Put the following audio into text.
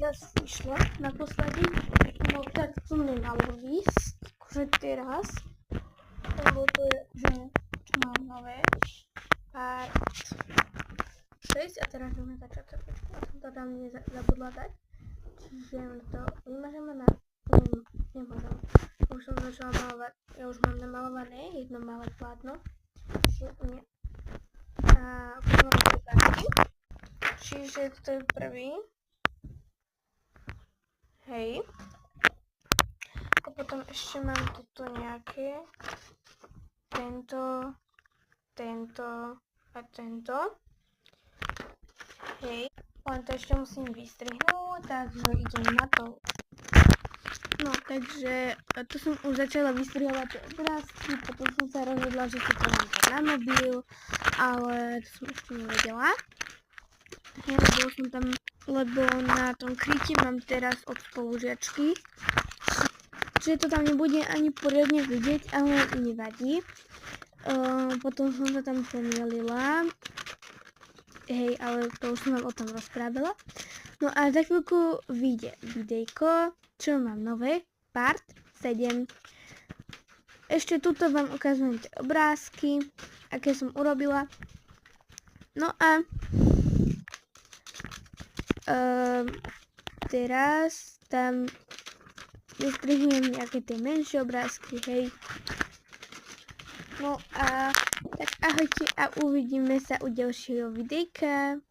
zase vyšlo naposledy, no tak to nemalo výsť, akože teraz, lebo to je, že čo mám nové, part 6 a teraz ideme začať trošičku, a som to tam nezabudla dať, čiže to vymažeme na, nemôžem, už som začala malovať, ja už mám namalované jedno malé plátno, čiže nie, a potom mám obrázky, čiže to je prvý. Hej. A potom ešte mám tuto nejaké. Tento a tento. Hej. Len to ešte musím vystrihnúť, takže idem na to. No, takže to som už začala vystrihovať tie obrázky, potom som sa rozhodla, že si to mám tak na mobil, ale to som ešte nevedela. Hej, lebo na tom kryti mám teraz od spolužiačky. Čiže to tam nebude ani poriadne vidieť, ale nevadí. Potom som sa tam pomýlila. Hej, ale to už som vám o tom rozprávala. No a za chvíľku vyjde videjko, čo mám nové, part 7. Ešte tuto vám ukazujem tie obrázky, aké som urobila. No a teraz tam vystrihnem nejaké tie menšie obrázky, hej. No a tak ahojte a uvidíme sa u ďalšieho videjka.